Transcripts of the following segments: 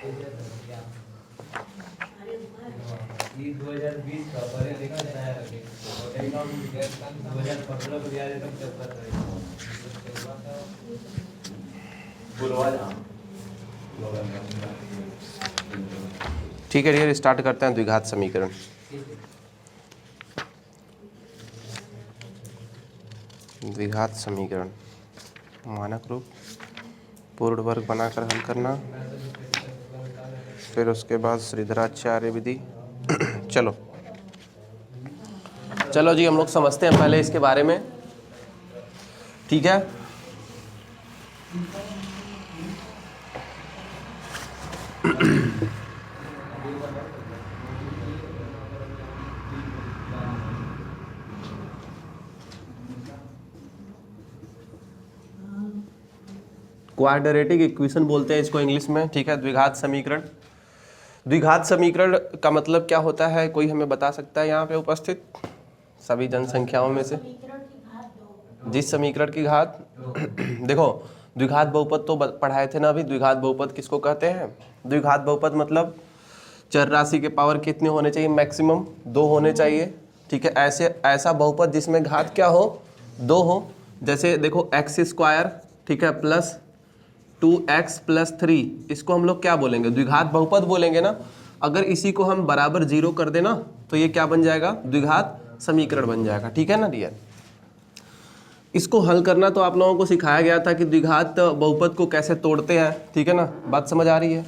ये 2020 का पढ़े लिखा बनाया रखे और कई काम 2015 को दिया तब चलता था बुलवा जा। ठीक है डियर, स्टार्ट करते हैं द्विघात समीकरण। द्विघात समीकरण मानक रूप पूर्ण वर्ग बनाकर हल करना, फिर उसके बाद श्रीधराचार्य विधि। चलो चलो जी, हम लोग समझते हैं पहले इसके बारे में, ठीक है। क्वाड्रेटिक इक्वेशन बोलते हैं इसको इंग्लिश में, ठीक है। द्विघात समीकरण, द्विघात समीकरण का मतलब क्या होता है, कोई हमें बता सकता है यहाँ पे उपस्थित सभी जनसंख्याओं में से? जिस समीकरण की घात देखो, द्विघात बहुपद तो पढ़ाए थे ना अभी। द्विघात बहुपद किसको कहते हैं? द्विघात बहुपद मतलब चर राशि के पावर कितने होने चाहिए? मैक्सिमम 2 होने चाहिए, ठीक है। ऐसा बहुपद जिसमें घात क्या हो? 2 हो। जैसे देखो x², ठीक है, प्लस 2x + 3, इसको हम लोग क्या बोलेंगे? द्विघात बहुपद बोलेंगे ना। अगर इसी को हम बराबर 0 कर देना तो ये क्या बन जाएगा? द्विघात समीकरण बन जाएगा, ठीक है ना डियर। इसको हल करना तो आप लोगों को सिखाया गया था कि द्विघात बहुपद को कैसे तोड़ते हैं, ठीक है ना। बात समझ आ रही है?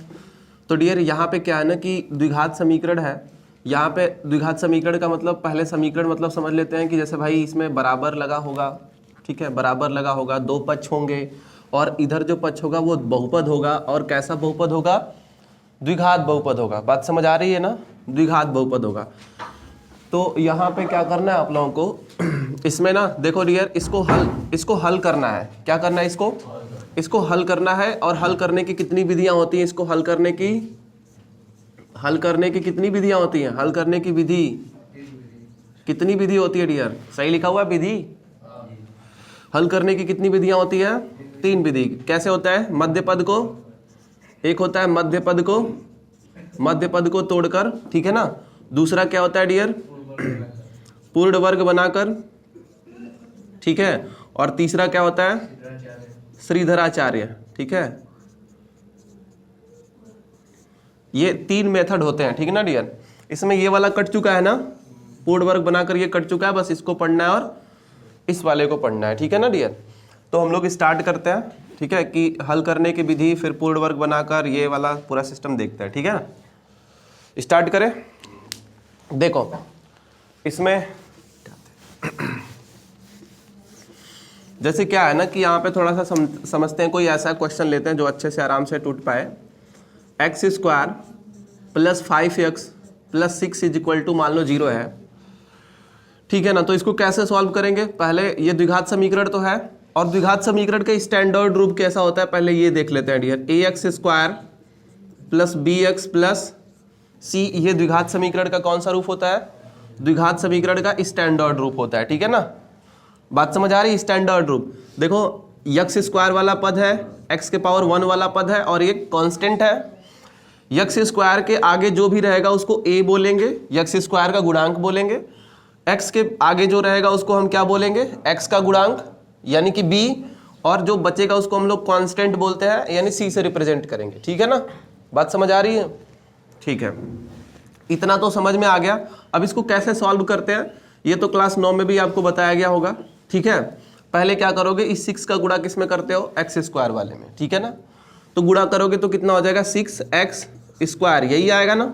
तो डियर यहाँ पे क्या है ना कि द्विघात समीकरण है। यहाँ पे द्विघात समीकरण का मतलब, पहले समीकरण मतलब समझ लेते हैं कि जैसे भाई इसमें बराबर लगा होगा, ठीक है, बराबर लगा होगा, 2 पक्ष होंगे और इधर जो पक्ष होगा वो बहुपद होगा। और कैसा बहुपद होगा? द्विघात बहुपद होगा। बात समझ आ रही है ना? द्विघात बहुपद होगा। तो यहाँ पे क्या करना है आप लोगों को, इसमें ना देखो डियर, इसको हल करना है। क्या करना है? इसको हल करना है। और हल करने की कितनी विधियां होती हैं? इसको हल करने की कितनी विधियां होती हैं? हल करने की विधि कितनी विधि होती है डियर? सही लिखा हुआ है विधि। हल करने की कितनी विधियां होती है? 3 विधि। कैसे होता है? मध्य पद को, एक होता है मध्य पद को तोड़कर, ठीक है ना। दूसरा क्या होता है डियर? पूर्ण वर्ग बनाकर, ठीक है। और तीसरा क्या होता है? श्रीधराचार्य, ठीक है। ये 3 मेथड होते हैं, ठीक है ना डियर। इसमें ये वाला कट चुका है ना, पूर्ण वर्ग बनाकर ये कट चुका है, बस इसको पढ़ना है और इस वाले को पढ़ना है, ठीक है ना डियर। तो हम लोग स्टार्ट करते हैं, ठीक है, कि हल करने की विधि, फिर पूर्ण वर्ग बनाकर ये वाला पूरा सिस्टम देखते हैं, ठीक है ना। स्टार्ट करें। देखो इसमें जैसे क्या है ना कि यहाँ पे थोड़ा सा समझते हैं। कोई ऐसा क्वेश्चन लेते हैं जो अच्छे से आराम से टूट पाए। x² + 5x + 6 = मान लो 0 है, ठीक है ना। तो इसको कैसे सॉल्व करेंगे? पहले ये द्विघात समीकरण तो है, और द्विघात समीकरण का स्टैंडर्ड रूप कैसा होता है पहले ये देख लेते हैं डियर। ax² + bx + c, ये द्विघात समीकरण का कौन सा रूप होता है? द्विघात समीकरण का स्टैंडर्ड रूप होता है, ठीक है ना। बात समझ आ रही है? स्टैंडर्ड रूप देखो, x² वाला पद है, x⁻1 वाला पद है और ये कांस्टेंट है। x² के आगे जो भी रहेगा उसको a बोलेंगे, x² का गुणांक बोलेंगे। x के आगे जो रहेगा उसको हम क्या बोलेंगे? x का गुणांक यानी कि b, और जो बचेगा उसको हम लोग कांस्टेंट बोलते हैं, यानी c से रिप्रेजेंट करेंगे, ठीक है ना। बात समझ आ रही है? ठीक है, इतना तो समझ में आ गया। अब इसको कैसे सॉल्व करते हैं ये तो क्लास 9 में भी आपको बताया गया होगा, ठीक है। पहले क्या करोगे? इस 6 का गुणा किस में करते हो? x² वाले में, ठीक है ना। तो गुणा करोगे तो कितना हो जाएगा? 6x², यही आएगा ना।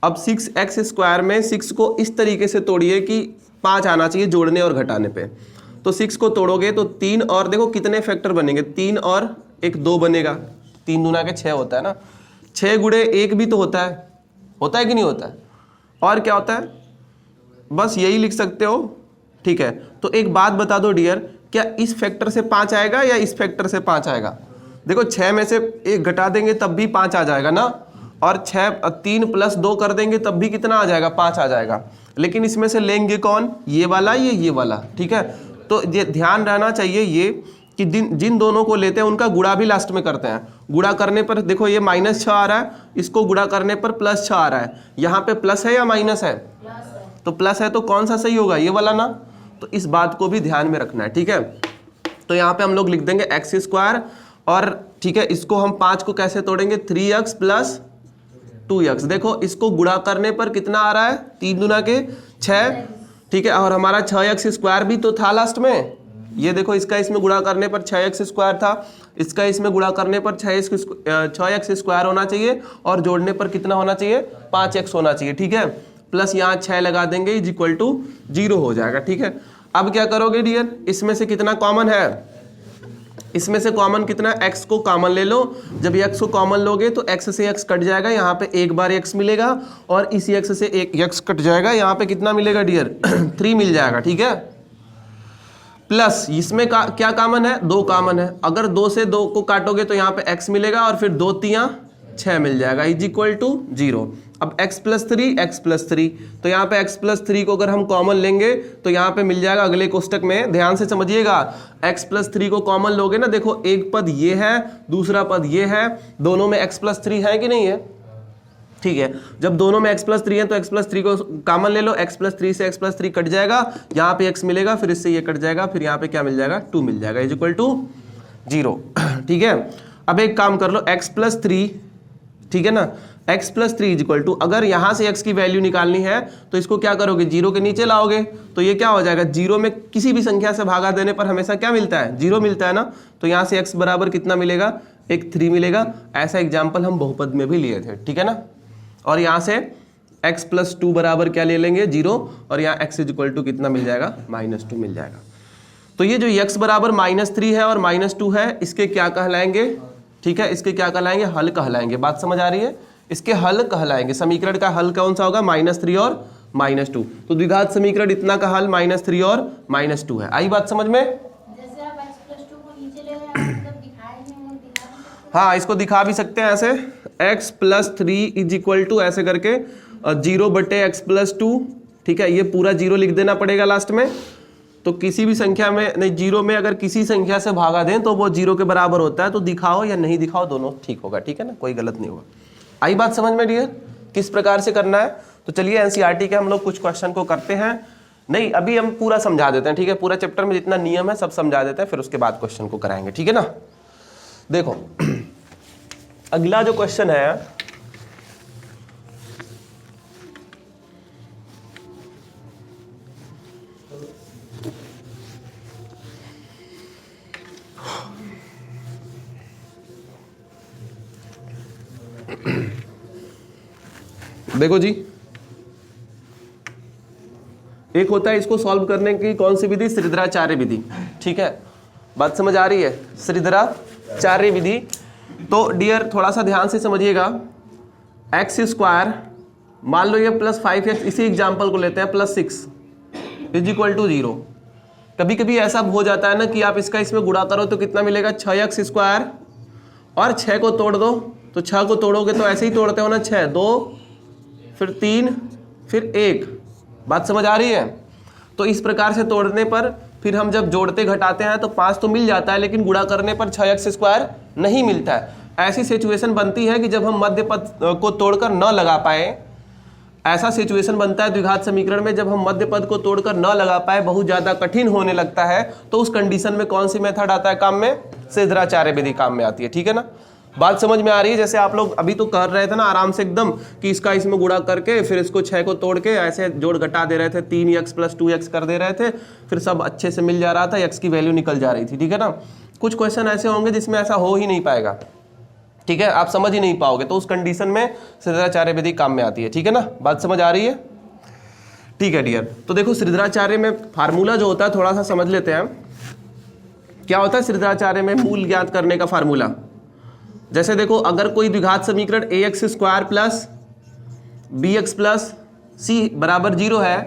अब 6x² में 6 को इस तरीके से तोड़िए कि 5 आना चाहिए जोड़ने और घटाने पे। तो 6 को तोड़ोगे तो 3, और देखो कितने फैक्टर बनेंगे? 3 और 1 2 बनेगा, 3 दूना के 6 होता है ना। 6 गुणे 1 भी तो होता है कि नहीं होता है? और क्या होता है? बस यही लिख सकते हो, ठीक है। तो एक बात बता दो डियर, क्या इस फैक्टर से 5 आएगा या इस फैक्टर से 5 आएगा? देखो 6 में से 1 घटा देंगे तब भी 5 आ जाएगा ना, और 3 + 2 कर देंगे तब भी कितना आ जाएगा? 5 आ जाएगा। लेकिन इसमें से लेंगे कौन? ये वाला, ये वाला, ठीक है। तो ये ध्यान रहना चाहिए ये कि जिन दोनों को लेते हैं उनका गुणा भी लास्ट में करते हैं। गुणा करने पर देखो ये -6 आ रहा है, इसको गुणा करने पर +6 आ रहा है। यहाँ पे प्लस है या माइनस है? तो प्लस है, तो कौन सा सही होगा? ये वाला ना। तो इस बात को भी ध्यान में रखना है, ठीक है। तो यहाँ पे हम लोग लिख देंगे x², और ठीक है इसको हम 5 को कैसे तोड़ेंगे? 3x + 2x। देखो इसको गुणा करने पर कितना आ रहा है? 3 दूना के 6, ठीक है। और हमारा 6x² भी तो था लास्ट में। ये देखो इसका इसमें गुणा करने पर 6x² था, इसका इसमें गुणा करने पर 6x² होना चाहिए, और जोड़ने पर कितना होना चाहिए? 5x होना चाहिए, ठीक है। प्लस यहाँ 6 लगा देंगे, इज इक्वल टू 0 हो जाएगा, ठीक है। अब क्या करोगे डियर? इसमें से कितना कॉमन है? इसमें से कॉमन कितना? x को कॉमन ले लो। जब x को कॉमन लोगे तो x से x कट जाएगा, यहाँ पे एक बार x मिलेगा, और इसी x से एक x कट जाएगा, यहाँ पे कितना मिलेगा डियर? 3 मिल जाएगा, ठीक है। प्लस इसमें क्या कॉमन है? 2 कॉमन है। अगर 2 से 2 को काटोगे तो यहाँ पे x मिलेगा, और फिर 2 3 6 मिल जाएगा, इज इक्वल टू 0। अब x + 3, तो यहाँ पे x + 3 को अगर हम कॉमन लेंगे तो यहाँ पे मिल जाएगा अगले कोष्टक में। ध्यान से समझिएगा, x + 3 को कॉमन लोगे ना, देखो एक पद ये है, दूसरा पद ये है, दोनों में x + 3 है कि नहीं है? ठीक है, जब दोनों में x + 3 है तो x + 3 को कॉमन ले लो, x + 3 से x + 3 कट जाएगा, यहाँ पे x मिलेगा, फिर इससे ये कट जाएगा, फिर यहाँ पे क्या मिल जाएगा? 2 मिल जाएगा, इज इक्वल टू 0, ठीक है। अब एक काम कर लो, x + 3, ठीक है ना, x + 3 इज इक्वल टू, अगर यहाँ से x की वैल्यू निकालनी है तो इसको क्या करोगे? 0 के नीचे लाओगे, तो ये क्या हो जाएगा? 0 में किसी भी संख्या से भागा देने पर हमेशा क्या मिलता है? 0 मिलता है ना। तो यहाँ से x बराबर कितना मिलेगा? एक 3 मिलेगा। ऐसा एग्जाम्पल हम बहुपद में भी लिए थे, ठीक है ना। और यहाँ से x + 2 बराबर क्या ले लेंगे? 0, और यहाँ x इज इक्वल टू कितना मिल जाएगा? -2 मिल जाएगा। तो ये जो x बराबर -3 है और -2 है, इसके क्या कहलाएंगे? ठीक है, इसके क्या कहलाएंगे? हल कहलाएंगे। बात समझ आ रही है? इसके हल कहलाएंगे। समीकरण का हल कौन सा होगा? -3 और -2। तो द्विघात समीकरण इतना का हल -3 और -2 है। आई बात समझ में? जैसे आप x + 2 को नीचे ले रहे हैं, मतलब दिखाए नहीं, वो दिखा भी सकते हैं। हाँ, इसको दिखा भी सकते हैं ऐसे, x + 3 इज इक्वल टू ऐसे करके 0/x + 2, ठीक है। ये पूरा 0 लिख देना पड़ेगा लास्ट में। तो किसी भी संख्या में नहीं, 0 में अगर किसी संख्या से भागा दें तो वो 0 के बराबर होता है, तो दिखाओ या नहीं दिखाओ दोनों ठीक होगा, ठीक है ना, कोई गलत नहीं होगा। आई बात समझ में डियर? किस प्रकार से करना है? तो चलिए एनसीईआरटी के हम लोग कुछ क्वेश्चन को करते हैं। नहीं, अभी हम पूरा समझा देते हैं, ठीक है। पूरा चैप्टर में जितना नियम है सब समझा देते हैं, फिर उसके बाद क्वेश्चन को कराएंगे, ठीक है ना। देखो अगला जो क्वेश्चन है, देखो जी, एक होता है इसको सॉल्व करने की कौन सी विधि? श्रीधराचार्य विधि, ठीक है। बात समझ आ रही है? श्रीधराचार्य विधि। तो डियर थोड़ा सा ध्यान से समझिएगा, x², मान लो ये +5x, इसी एग्जाम्पल को लेते हैं, +6 इज इक्वल टू 0। कभी कभी ऐसा हो जाता है ना कि आप इसका इसमें गुणा करो तो कितना मिलेगा? 6x², और 6 को तोड़ दो, तो 6 को तोड़ोगे तो ऐसे ही तोड़ते हो ना, 6 2, फिर 3, फिर 1। बात समझ आ रही है? तो इस प्रकार से तोड़ने पर फिर हम जब जोड़ते घटाते हैं तो 5 तो मिल जाता है, लेकिन गुणा करने पर 6x² नहीं मिलता है। ऐसी सिचुएशन बनती है कि जब हम मध्य पद को तोड़कर न लगा पाए, ऐसा सिचुएशन बनता है द्विघात समीकरण में, जब हम मध्य पद को तोड़कर न लगा पाए, बहुत ज्यादा कठिन होने लगता है, तो उस कंडीशन में कौन सी मेथड आता है काम में? श्रीधराचार्य विधि काम में आती है, ठीक है ना। बात समझ में आ रही है? जैसे आप लोग अभी तो कर रहे थे ना आराम से एकदम, कि इसका इसमें गुणा करके फिर इसको 6 को तोड़ के ऐसे जोड़ घटा दे रहे थे, 3x + 2x कर दे रहे थे, फिर सब अच्छे से मिल जा रहा था, x की वैल्यू निकल जा रही थी, ठीक है ना। कुछ क्वेश्चन ऐसे होंगे जिसमें ऐसा हो ही नहीं पाएगा, ठीक है, आप समझ ही नहीं पाओगे, तो उस कंडीशन में श्रीधराचार्य विधि काम में आती है, ठीक है ना। बात समझ आ रही है? ठीक है डियर। तो देखो श्रीधराचार्य में फार्मूला जो होता है थोड़ा सा समझ लेते हैं। क्या होता है श्रीधराचार्य में मूल ज्ञात करने का फार्मूला? जैसे देखो, अगर कोई द्विघात समीकरण ax² + bx + c बराबर 0 है,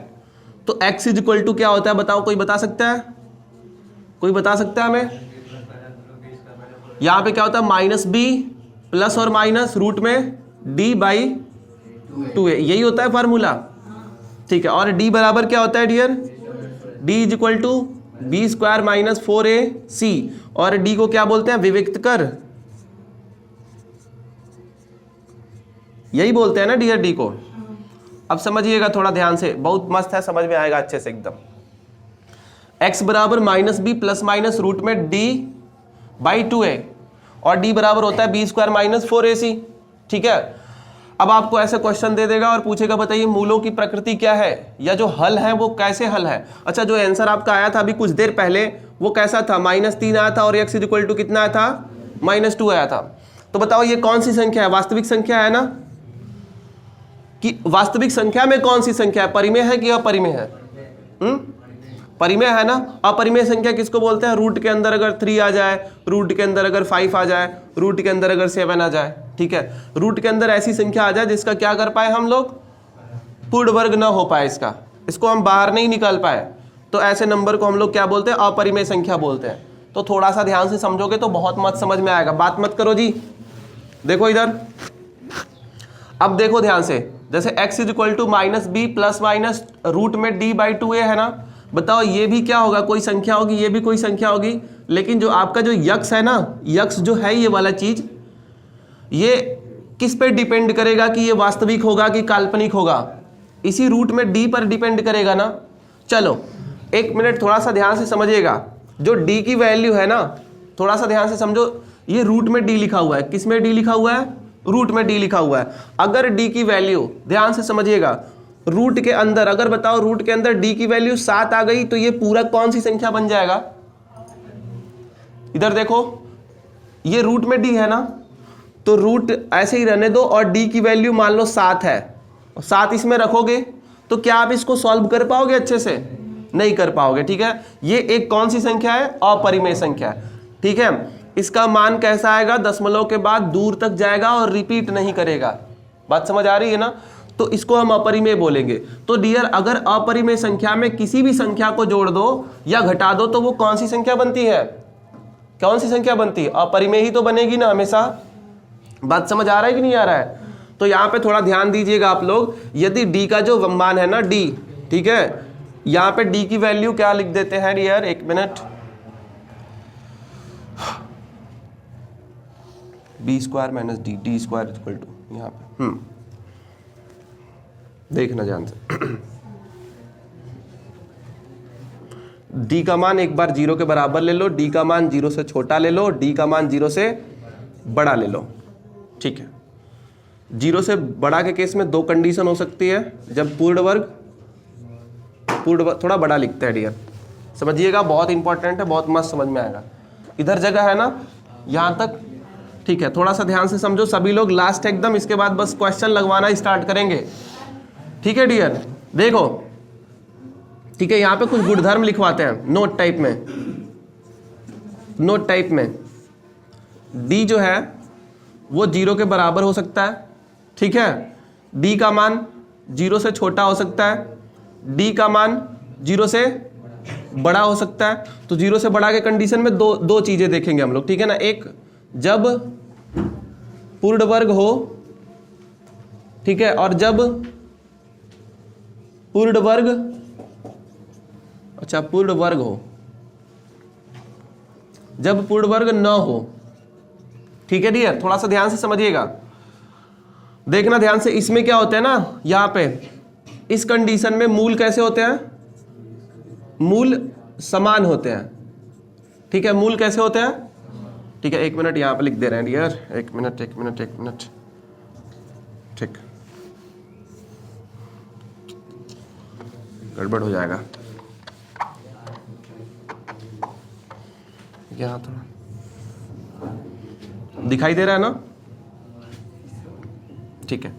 तो x इज इक्वल टू क्या होता है? बताओ, कोई बता सकता है? कोई बता सकता है हमें? यहाँ पे क्या होता है? -b प्लस और माइनस रूट में d/2a, यही होता है फार्मूला, ठीक है। और d बराबर क्या होता है dear? d is equal to b square minus 4ac, और डी को क्या बोलते हैं, विविक्त कर, यही बोलते हैं ना डियर डी को। अब समझिएगा थोड़ा ध्यान से, बहुत मस्त है, समझ में आएगा अच्छे से एकदम। x बराबर minus b plus minus root में d बाई 2a, और d बराबर होता है बी स्क्वायर माइनस 4ac। ठीक है, अब आपको ऐसे क्वेश्चन दे देगा और पूछेगा बताइए मूलों की प्रकृति क्या है, या जो हल है वो कैसे हल है। अच्छा, जो आंसर आपका आया था अभी कुछ देर पहले वो कैसा था, -3 आया था और x इक्वल टू कितना आया था, -2 आया था। तो बताओ ये कौन सी संख्या है, वास्तविक संख्या है ना, कि वास्तविक संख्या में कौन सी संख्या है, परिमेय है कि अपरिमेय है, परिमेय है ना। अपरिमेय संख्या किसको बोलते हैं, रूट के अंदर अगर 3 आ जाए, रूट के अंदर अगर 5 आ जाए, रूट के अंदर अगर 7 आ जाए, ठीक है, रूट के अंदर ऐसी संख्या आ जाए जिसका क्या कर पाए हम लोग, पूर्ण वर्ग ना हो पाए, इसको हम बाहर नहीं निकाल पाए, तो ऐसे नंबर को हम लोग क्या बोलते हैं, अपरिमेय संख्या बोलते हैं। तो थोड़ा सा ध्यान से समझोगे तो बहुत मत समझ में आएगा, बात मत करो जी। देखो इधर, अब देखो ध्यान से, जैसे x equal to minus b plus minus root में d बाई 2a है ना, बताओ ये भी क्या होगा, कोई संख्या होगी, ये भी कोई संख्या होगी, लेकिन जो आपका जो यक्स है ना, यक्स जो है ये वाला चीज, ये किस पे डिपेंड करेगा कि ये वास्तविक होगा कि काल्पनिक होगा, इसी रूट में d पर डिपेंड करेगा ना। चलो एक मिनट थोड़ा सा ध्यान से समझिएगा, जो d की वैल्यू है ना, थोड़ा सा ध्यान से समझो, ये रूट में d लिखा हुआ है, किस में d लिखा हुआ है, रूट में d लिखा हुआ है। अगर d की वैल्यू, ध्यान से समझिएगा, रूट के अंदर अगर बताओ रूट के अंदर d की वैल्यू 7 आ गई तो ये पूरा कौन सी संख्या बन जाएगा, इधर देखो, ये रूट में d है ना, तो रूट ऐसे ही रहने दो और d की वैल्यू मान लो 7 है, 7 इसमें रखोगे तो क्या आप इसको सॉल्व कर पाओगे अच्छे से, नहीं कर पाओगे। ठीक है, ये एक कौन सी संख्या है, अपरिमेय संख्या है। ठीक है, इसका मान कैसा आएगा, दशमलव के बाद दूर तक जाएगा और रिपीट नहीं करेगा, बात समझ आ रही है ना, तो इसको हम अपरिमेय बोलेंगे। तो डियर अगर अपरिमेय संख्या में किसी भी संख्या को जोड़ दो या घटा दो तो वो कौन सी संख्या बनती है, कौन सी संख्या बनती है, अपरिमेय ही तो बनेगी ना हमेशा। बात समझ आ रहा है कि नहीं आ रहा है। तो यहाँ पे थोड़ा ध्यान दीजिएगा आप लोग, यदि d का जो मान है ना d, ठीक है, यहाँ पे d की वैल्यू क्या लिख देते हैं डियर, एक minute, b square minus d square equal to, यहाँ पे देखना ध्यान से, d का मान एक बार 0 के बराबर ले लो, d का मान 0 से छोटा ले लो, d का मान 0 से बड़ा ले लो। ठीक है, 0 से बड़ा के केस में 2 कंडीशन हो सकती है, जब पूर्ण वर्ग थोड़ा बड़ा लिखते हैं डियर, समझिएगा, बहुत इंपॉर्टेंट है, बहुत मस्त समझ में आएगा। इधर जगह है ना यहाँ तक, ठीक है, थोड़ा सा ध्यान से समझो सभी लोग, लास्ट एकदम, इसके बाद बस क्वेश्चन लगवाना स्टार्ट करेंगे। ठीक है डियर, देखो, ठीक है, यहाँ पे कुछ गुणधर्म लिखवाते हैं नोट टाइप में, नोट टाइप में d जो है वो 0 के बराबर हो सकता है, ठीक है, d का मान 0 से छोटा हो सकता है, d का मान 0 से बड़ा हो सकता है। तो 0 से बड़ा के कंडीशन में दो चीजें देखेंगे हम लोग, ठीक है ना, एक जब पूर्ण वर्ग हो, ठीक है, और जब पूर्ण वर्ग, अच्छा पूर्ण वर्ग हो, जब पूर्ण वर्ग न हो। ठीक है डियर, थोड़ा सा ध्यान से समझिएगा, देखना ध्यान से, इसमें क्या होता है ना, यहां पे इस कंडीशन में मूल कैसे होते हैं, मूल समान होते हैं। ठीक है, मूल कैसे होते हैं, ठीक है, एक मिनट यहां पे लिख दे रहे हैं डियर, एक मिनट, ठीक, गड़बड़ हो जाएगा, यहाँ थोड़ा दिखाई दे रहा है ना। ठीक है,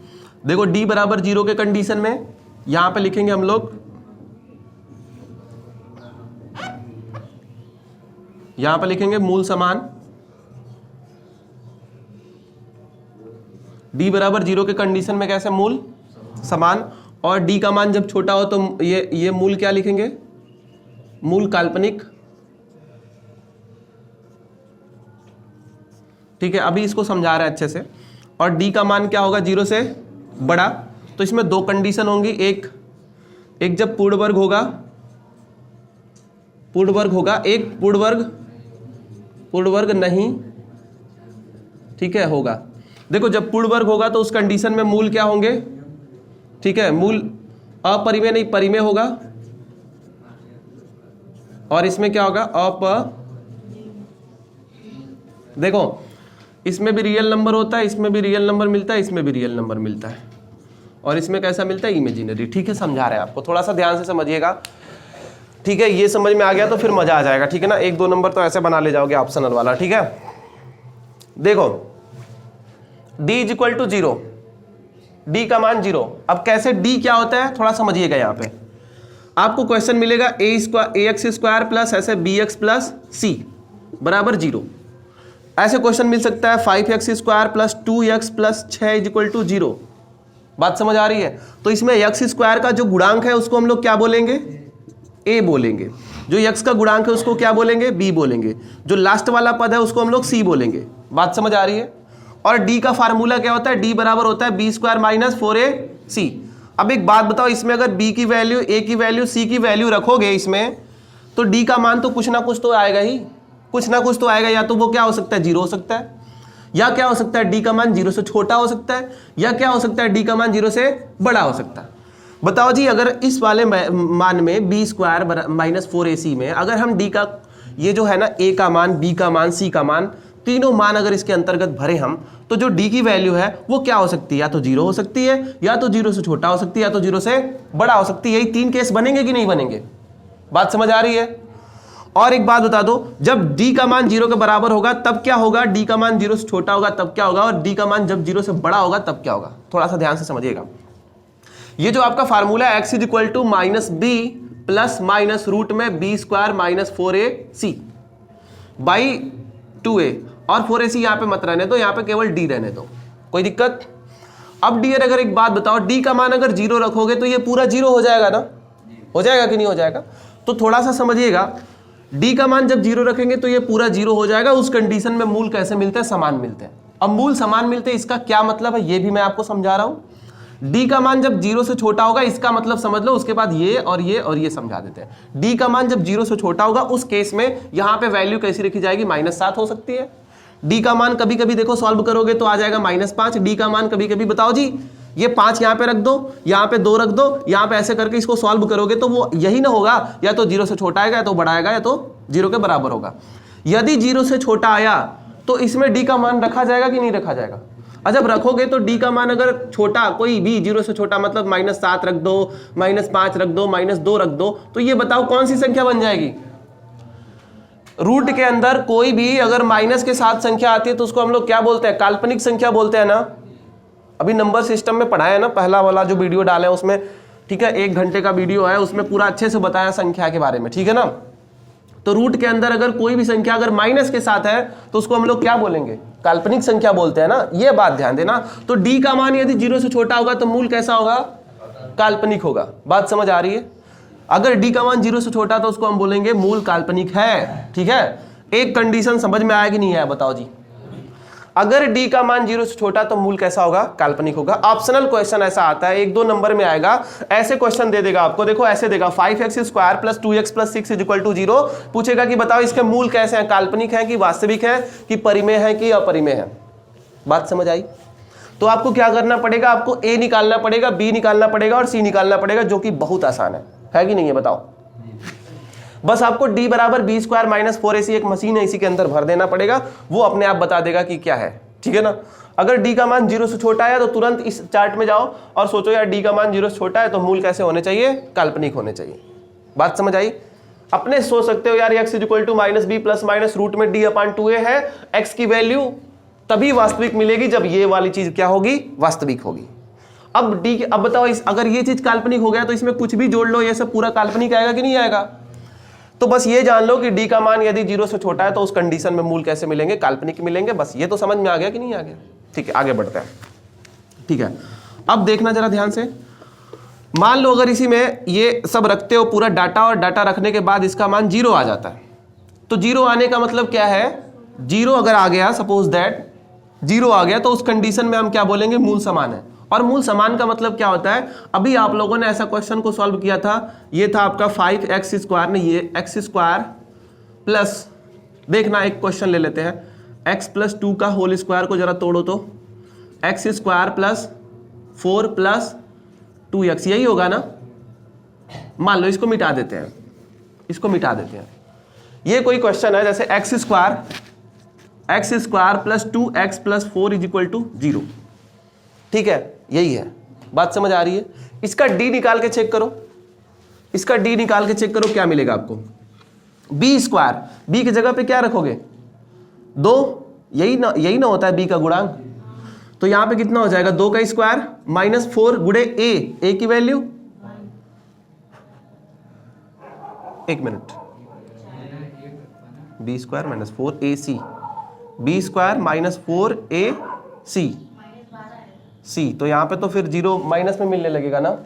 देखो d बराबर 0 के कंडीशन में यहां पे लिखेंगे हम लोग, यहां पे लिखेंगे मूल समान, d बराबर 0 के कंडीशन में कैसे, मूल समान, और d का मान जब छोटा हो तो ये मूल क्या लिखेंगे, मूल काल्पनिक। ठीक है, अभी इसको समझा रहा है अच्छे से। और d का मान क्या होगा, 0 से बड़ा, तो इसमें 2 कंडीशन होंगी, एक जब पूर्ण वर्ग होगा, पूर्ण वर्ग होगा, एक पूर्ण वर्ग नहीं, ठीक है, होगा। देखो जब पूर्ण वर्ग होगा तो उस कंडीशन में मूल क्या होंगे, ठीक है, मूल अपरिमेय नहीं परिमेय होगा, और इसमें क्या होगा देखो इसमें भी रियल नंबर होता है, इसमें भी रियल नंबर मिलता है, इसमें भी रियल नंबर मिलता है, और इसमें कैसा मिलता है, इमेजिनरी। ठीक है, समझा रहे हैं आपको, थोड़ा सा ध्यान से समझिएगा। ठीक है, ये समझ में आ गया तो फिर मजा आ जाएगा। ठीक है ना, 1-2 नंबर तो ऐसे बना ले जाओगे ऑप्शनल वाला। ठीक है, देखो d = 0, d का मान 0। अब कैसे d क्या होता है थोड़ा समझिएगा। यहाँ पे आपको क्वेश्चन मिलेगा ax² प्लस ऐसे bx प्लस c बराबर 0। ऐसे क्वेश्चन मिल सकता है 5x² प्लस 2x प्लस 6 = 0। बात समझ आ रही है? तो इसमें x² का जो गुणांक है उसको हम लोग क्या बोलेंगे, a बोलेंगे। जो x का गुणांक है उसको क्या बोलेंगे, b बोलेंगे। जो लास्ट वाला पद है उसको हम लोग c बोलेंगे। बात समझ आ रही है? और d का फार्मूला क्या होता है, d बराबर होता है b² - 4ac। अब एक बात बताओ, इसमें अगर b की वैल्यू, a की वैल्यू, c की वैल्यू रखोगे इसमें, तो d का मान तो कुछ ना कुछ तो आएगा ही, कुछ ना कुछ तो आएगा। या तो वो क्या हो सकता है, 0 हो सकता है, या क्या हो सकता है, d का मान 0 से छोटा हो सकता है, या क्या हो सकता है, d का मान 0 से बड़ा हो सकता है। बताओ जी, अगर इस वाले मान में b² - 4ac में अगर हम d का ये जो है ना a का मान, b का मान, c का मान, तीनों मान अगर इसके अंतर्गत भरे हम, तो जो d की वैल्यू है वो क्या हो सकती है, या तो 0 हो सकती है, या तो 0 से छोटा हो सकती है, या तो 0 से बड़ा हो सकती है। यही 3 केस बनेंगे कि नहीं बनेंगे? बात समझ आ रही है? और एक बात बता दो, जब d का मान 0 के बराबर होगा तब क्या होगा, d का मान 0 से छोटा होगा तब क्या होगा, और d का मान जब 0 से बड़ा होगा तब क्या होगा। थोड़ा सा ध्यान से समझिएगा। ये जो आपका फार्मूला है x = -b plus minus root में b² - 4ac बाई 2a, और 4ac यहाँ पे मत रहने दो, यहाँ पे केवल d रहने दो, कोई दिक्कत? अब डियर अगर एक बात बताओ, d का मान अगर 0 रखोगे तो ये पूरा 0 हो जाएगा ना, हो जाएगा कि नहीं हो जाएगा? तो थोड़ा सा समझिएगा, d का मान जब 0 रखेंगे तो ये पूरा 0 हो जाएगा। उस कंडीशन में मूल कैसे मिलते हैं, समान मिलते हैं। अब मूल समान मिलते हैं, इसका क्या मतलब है ये भी मैं आपको समझा रहा हूँ। d का मान जब 0 से छोटा होगा, इसका मतलब समझ लो, उसके बाद ये और ये और ये समझा देते हैं। d का मान जब 0 से छोटा होगा उस केस में यहाँ पे वैल्यू कैसी रखी जाएगी, -7 हो सकती है। d का मान कभी कभी देखो सॉल्व करोगे तो आ जाएगा -5। d का मान कभी कभी बताओ जी, ये 5 यहाँ पे रख दो, यहाँ पे 2 रख दो, यहाँ पे ऐसे करके इसको सॉल्व करोगे तो वो यही ना होगा, या तो 0 से छोटा आएगा, या तो बड़ा आएगा, या तो 0 के बराबर होगा। यदि 0 से छोटा आया तो इसमें d का मान रखा जाएगा कि नहीं रखा जाएगा? जब रखोगे तो d का मान अगर छोटा कोई भी 0 से छोटा, मतलब -7 रख दो, -5 रख दो, -2 रख दो, तो ये बताओ कौन सी संख्या बन जाएगी? रूट के अंदर कोई भी अगर माइनस के साथ संख्या आती है तो उसको हम लोग क्या बोलते हैं, काल्पनिक संख्या बोलते हैं ना। अभी नंबर सिस्टम में पढ़ाया है ना, पहला वाला जो वीडियो डाले हैं उसमें, ठीक है, 1 घंटे का वीडियो है, उसमें पूरा अच्छे से बताया संख्या के बारे में, ठीक है ना। तो रूट के अंदर अगर कोई भी संख्या अगर माइनस के साथ है तो उसको हम लोग क्या बोलेंगे, काल्पनिक संख्या बोलते हैं ना, ये बात ध्यान देना। तो d का मान यदि 0 से छोटा होगा तो मूल कैसा होगा, काल्पनिक होगा। बात समझ आ रही है? अगर d का मान 0 से छोटा तो उसको हम बोलेंगे मूल काल्पनिक है, ठीक है। एक कंडीशन समझ में आया कि नहीं आया बताओ जी? अगर d का मान 0 से छोटा तो मूल कैसा होगा, काल्पनिक होगा। ऑप्शनल क्वेश्चन ऐसा आता है, 1-2 नंबर में आएगा, ऐसे क्वेश्चन दे देगा आपको। देखो ऐसे देगा 5x² प्लस 2x प्लस 6 = 0, पूछेगा कि बताओ इसके मूल कैसे हैं, काल्पनिक है कि वास्तविक है कि परिमेय है कि अपरिमेय है। बात समझ आई? तो आपको क्या करना पड़ेगा, आपको a निकालना पड़ेगा, b निकालना पड़ेगा और c निकालना पड़ेगा, जो कि बहुत आसान है कि नहीं है बताओ? बस आपको d बराबर b² - 4ac एक मशीन है, इसी के अंदर भर देना पड़ेगा, वो अपने आप बता देगा कि क्या है, ठीक है ना। अगर d का मान 0 से छोटा है तो तुरंत इस चार्ट में जाओ और सोचो यार d का मान 0 से छोटा है तो मूल कैसे होने चाहिए, काल्पनिक होने चाहिए। बात समझ आई? अपने सोच सकते हो यार x = -b plus minus root में d/2a है, x की वैल्यू तभी वास्तविक मिलेगी जब ये वाली चीज क्या होगी, वास्तविक होगी। अब अब बताओ अगर ये चीज काल्पनिक हो गया तो इसमें कुछ भी जोड़ लो, ये सब पूरा काल्पनिक आएगा कि नहीं आएगा? तो बस ये जान लो कि d का मान यदि 0 से छोटा है तो उस कंडीशन में मूल कैसे मिलेंगे, काल्पनिक मिलेंगे। बस ये तो समझ में आ गया कि नहीं आ गया? ठीक है, आगे बढ़ते हैं। ठीक है, अब देखना जरा ध्यान से। मान लो अगर इसी में ये सब रखते हो पूरा डाटा, और डाटा रखने के बाद इसका मान 0 आ जाता है, तो 0 आने का मतलब क्या है, 0 अगर आ गया, सपोज दैट 0 आ गया, तो उस कंडीशन में हम क्या बोलेंगे, मूल समान है। और मूल समान का मतलब क्या होता है, अभी आप लोगों ने ऐसा क्वेश्चन को सॉल्व किया था, ये था आपका 5x² ने ये x² प्लस, देखना एक क्वेश्चन ले लेते हैं, x+2 का होल स्क्वायर को जरा तोड़ो तो x² प्लस 4 प्लस 2x, यही होगा ना। मान लो इसको मिटा देते हैं, इसको मिटा देते हैं। ये कोई क्वेश्चन है जैसे x² plus 2x plus 4 is equal to 0, ठीक है, यही है, बात समझ आ रही है। इसका d निकाल के चेक करो, इसका d निकाल के चेक करो, क्या मिलेगा आपको, b², b की जगह पे क्या रखोगे 2, यही ना होता है b का गुणांक, तो यहां पे कितना हो जाएगा 2 का स्क्वायर माइनस 4 गुणे a की वैल्यू, एक minute, b² minus 4ac, b² minus 4ac c, तो यहाँ पे तो फिर 0 माइनस में मिलने लगेगा ना।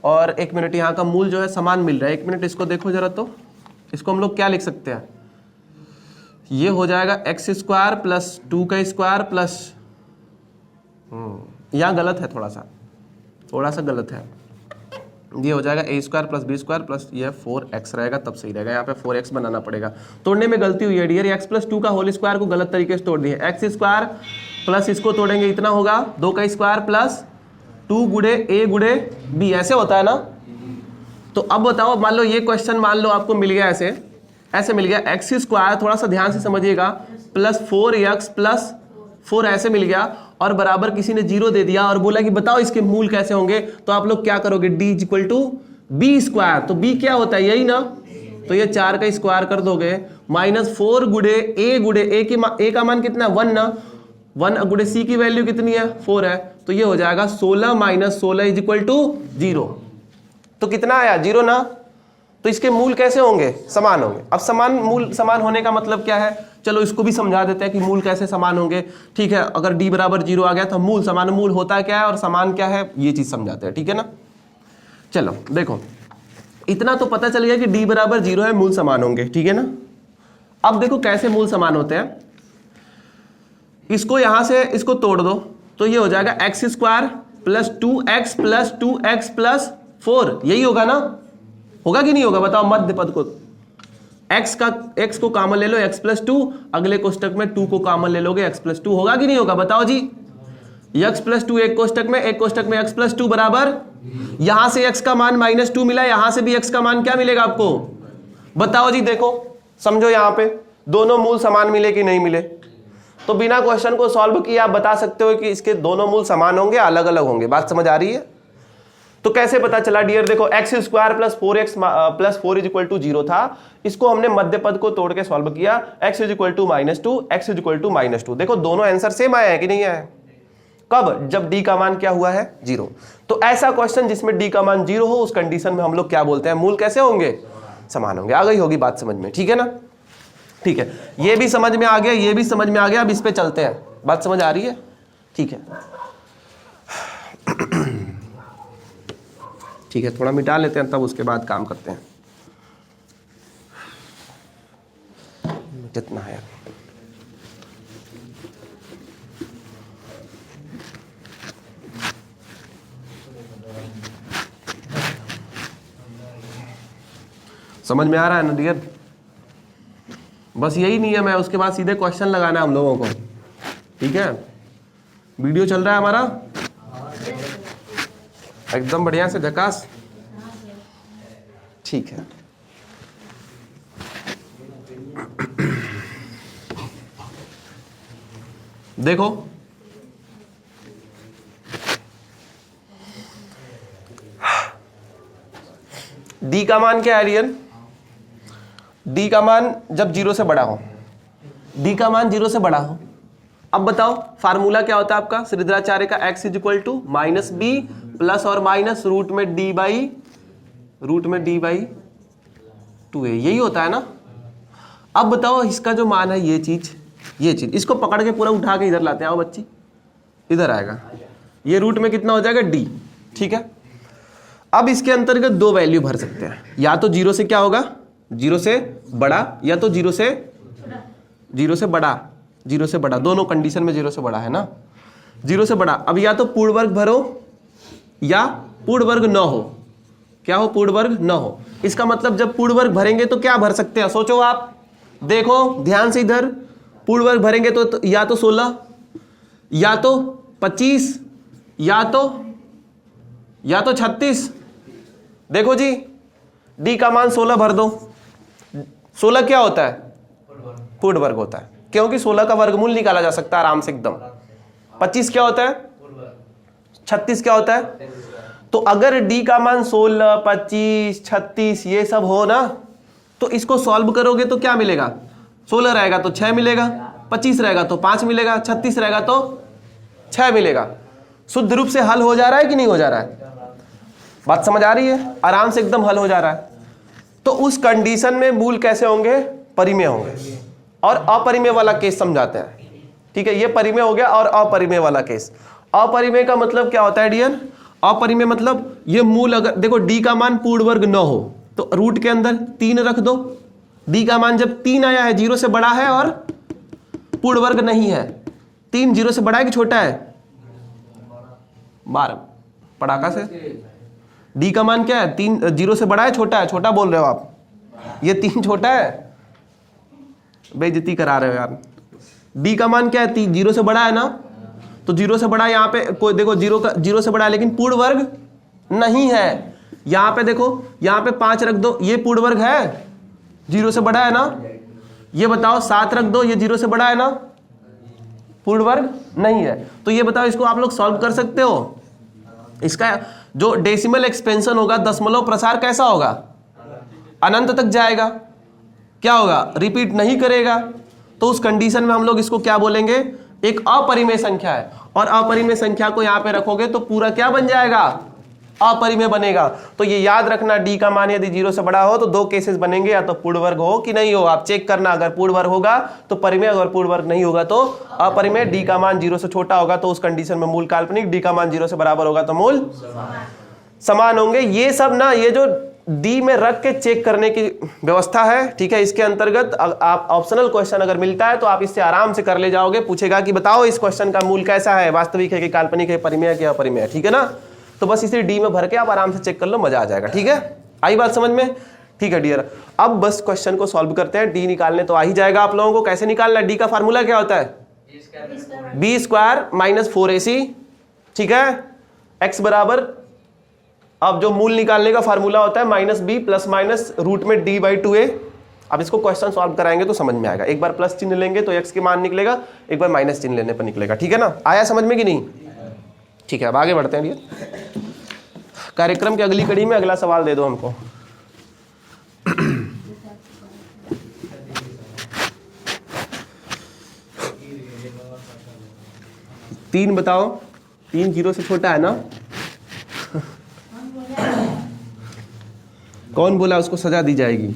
और एक मिनट, यहाँ का मूल जो है समान मिल रहा है, एक मिनट इसको देखो जरा, तो इसको हम लोग क्या लिख सकते हैं, ये हो जाएगा x² प्लस 2 का स्क्वायर प्लस, यहाँ गलत है, थोड़ा सा गलत है, ये हो जाएगा a² प्लस b² प्लस ये 4x रहेगा, तब सही रहेगा, यहाँ पे 4x बनाना पड़ेगा, तोड़ने में गलती हुई है डियर, x+2 का होल स्क्वायर को गलत तरीके से तोड़ दिए, x² प्लस इसको तोड़ेंगे इतना होगा 2 का स्क्वायर प्लस 2 गुणे a गुणे b, ऐसे होता है ना। तो अब बताओ, मान लो ये क्वेश्चन मान लो आपको मिल गया ऐसे मिल गया, x², थोड़ा सा ध्यान से समझिएगा, प्लस 4x प्लस 4 ऐसे मिल गया, और बराबर किसी ने 0 दे दिया और बोला कि बताओ इसके मूल कैसे होंगे, तो आप लोग क्या करोगे, d is equal to b², तो b क्या होता है, यही ना, तो ये 4 का स्क्वायर कर दोगे माइनस 4 गुणे a का मान कितना है 1 ना, 1 गुणे c की वैल्यू कितनी है 4 है, तो ये हो जाएगा 16 माइनस 16 इज इक्वल टू 0, तो कितना आया 0 ना। तो इसके मूल कैसे होंगे, समान होंगे। अब मूल समान होने का मतलब क्या है, चलो इसको भी समझा देते हैं कि मूल कैसे समान होंगे, ठीक है। अगर d बराबर 0 आ गया तो मूल समान, मूल होता क्या है और समान क्या है, ये चीज समझाते हैं, ठीक है ना। चलो देखो, इतना तो पता चल गया कि d बराबर 0 है, मूल समान होंगे, ठीक है ना। अब देखो कैसे मूल समान होते हैं, इसको यहां से इसको तोड़ दो, तो ये हो जाएगा x² plus 2x plus 2x plus 4, यही होगा ना, होगा कि नहीं होगा, बताओ मध्य पद को, x को कॉमन ले लो, x+2, अगले कोष्टक में 2 को कॉमन ले लोगे, x+2, होगा कि नहीं होगा, बताओ जी। x+2 एक कोष्टक में, एक कोष्टक में x+2 बराबर, यहां से x का मान -2 मिला, यहां से भी x का मान क्या मिलेगा आपको, बताओ जी। देखो समझो, यहां पे दोनों मूल समान मिले कि नहीं मिले, तो बिना क्वेश्चन को सॉल्व किए आप बता सकते हो कि इसके दोनों मूल समान होंगे, अलग अलग होंगे, बात समझ आ रही है। तो कैसे पता चला डियर, देखो x² plus 4x plus 4 is equal to 0 था, इसको हमने मध्य पद को तोड़ के सॉल्व किया, x is equal to -2, x is equal to -2, देखो दोनों आंसर सेम आया है कि नहीं आया, कब, जब d का मान क्या हुआ है 0। तो ऐसा क्वेश्चन जिसमें d का मान 0 हो, उस कंडीशन में हम लोग क्या बोलते हैं, मूल कैसे होंगे, समान होंगे। आ गई होगी बात समझ में, ठीक है ना, ठीक है, ये भी समझ में आ गया, ये भी समझ में आ गया, अब इस पे चलते हैं, बात समझ आ रही है, ठीक है। ठीक है, थोड़ा मिटा लेते हैं, तब उसके बाद काम करते हैं। कितना है, समझ में आ रहा है ना डियर, बस यही नियम है, उसके बाद सीधे क्वेश्चन लगाना है हम लोगों को, ठीक है। वीडियो चल रहा है हमारा एकदम बढ़िया से, झकास, ठीक है। देखो d का मान क्या है डियर, d का मान जब 0 से बड़ा हो, d का मान 0 से बड़ा हो। अब बताओ फार्मूला क्या होता है आपका श्रीधराचार्य का, x is equal to -b plus और माइनस रूट में d बाई 2a, यही होता है ना। अब बताओ इसका जो मान है, ये चीज इसको पकड़ के पूरा उठा के इधर लाते हैं, आओ बच्ची, इधर आएगा, ये रूट में कितना हो जाएगा d, ठीक है। अब इसके अंतर्गत दो वैल्यू भर सकते हैं, या तो 0 से क्या होगा, 0 से बड़ा, या तो 0 से बड़ा, दोनों कंडीशन में 0 से बड़ा है ना। 0 से बड़ा। अब या तो पूर्ण वर्ग भरो या पूर्ण वर्ग न हो। क्या हो? पूर्ण वर्ग न हो। इसका मतलब जब पूर्ण वर्ग भरेंगे तो क्या भर सकते हैं? सोचो आप, देखो ध्यान से इधर। पूर्ण वर्ग भरेंगे तो या तो 16 या तो 25 या तो 36। देखो जी, डी का मान 16 भर दो। 16 क्या होता है? पूर्ण वर्ग होता है, क्योंकि 16 का वर्गमूल निकाला जा सकता है आराम से एकदम। 25 क्या होता है? 36 क्या होता है? तो अगर डी का मान 16, 25, 36 ये सब हो ना, तो इसको सॉल्व करोगे तो क्या मिलेगा? 16 रहेगा तो 6 मिलेगा, 25 रहेगा तो 5 मिलेगा, 36 रहेगा तो 6 मिलेगा। शुद्ध रूप से हल हो जा रहा है कि नहीं हो जा रहा है? बात समझ आ रही है? आराम से एकदम हल हो जा रहा है। तो उस कंडीशन में मूल कैसे होंगे? परिमेय होंगे। और अपरिमेय वाला केस समझाते हैं। ठीक है, ये परिमेय हो गया। और अपरिमेय वाला केस, अपरिमेय का मतलब क्या होता है डियर? अपरिमेय मतलब ये मूल, अगर देखो डी का मान पूर्ण वर्ग न हो तो रूट के अंदर 3 रख दो। डी का मान जब 3 आया है, 0 से बड़ा है और पूर्ण वर्ग नहीं है। 3 0 से बड़ा है कि छोटा है? 12 पटाखा से। डी का मान क्या है? 3 0 से बड़ा है छोटा है? छोटा बोल रहे हो आप? ये 3 छोटा है? बेइज्जती करा रहे हो यार। डी का मान क्या है? 3 0 से बड़ा है ना, तो 0 से बड़ा यहाँ पे कोई देखो 0 से बड़ा है लेकिन पूर्ण वर्ग नहीं है। यहाँ पे देखो, यहाँ पे 5 रख दो, ये पूर्ण वर्ग है? 0 से बड़ा है ना। ये बताओ 7 रख दो, ये 0 से बड़ा है ना, पूर्ण वर्ग नहीं है। तो ये बताओ, इसको आप लोग सॉल्व कर सकते हो? इसका जो डेसिमल एक्सपेंशन होगा, दशमलव प्रसार कैसा होगा? अनंत तक जाएगा। क्या होगा? रिपीट नहीं करेगा। तो उस कंडीशन में हम लोग इसको क्या बोलेंगे? एक अपरिमेय संख्या है। और अपरिमेय संख्या को यहां पे रखोगे तो पूरा क्या बन जाएगा? अपरिमेय बनेगा। तो ये याद रखना, डी का मान यदि 0 से बड़ा हो तो 2 केसेस बनेंगे, या तो पूर्ण वर्ग हो कि नहीं हो। आप चेक करना, अगर पूर्ण वर्ग होगा तो परिमेय, अगर पूर्ण वर्ग नहीं होगा तो अपरिमेय। डी का मान 0 से छोटा होगा तो उस कंडीशन में मूल काल्पनिक, डी का मान 0 से बराबर होगा तो मूल समान होंगे। ये सब ना, ये जो डी में रख के चेक करने की व्यवस्था है, ठीक है, इसके अंतर्गत आप ऑप्शनल क्वेश्चन अगर मिलता है तो आप इससे आराम से कर ले जाओगे। पूछेगा कि बताओ इस क्वेश्चन का मूल कैसा है, वास्तविक है कि काल्पनिक है, परिमेय है कि अपरिमेय है, ठीक है ना। तो बस इसे डी में भर के आप आराम से चेक कर लो, मजा आ जाएगा। ठीक है, आई बात समझ में? ठीक है डियर, अब बस क्वेश्चन को सॉल्व करते हैं। डी निकालने तो आ ही जाएगा आप लोगों को। कैसे निकालना है? डी का फार्मूला क्या होता है? बी स्क्वायर माइनस 4ac, ठीक है, एक्स बराबर, अब जो मूल निकालने का फार्मूला होता है minus b plus minus root में डी बाई 2a। अब इसको क्वेश्चन सॉल्व कराएंगे तो समझ में आएगा। एक बार प्लस चिन्ह लेंगे तो एक्स के मान निकलेगा, एक बार माइनस चिन्ह लेने पर निकलेगा। ठीक है ना, आया समझ में कि नहीं? ठीक है, अब आगे बढ़ते हैं डियर। कार्यक्रम की अगली कड़ी में अगला सवाल दे दो हमको। तीन बताओ। 3 0 से छोटा है ना? कौन बोला उसको सजा दी जाएगी?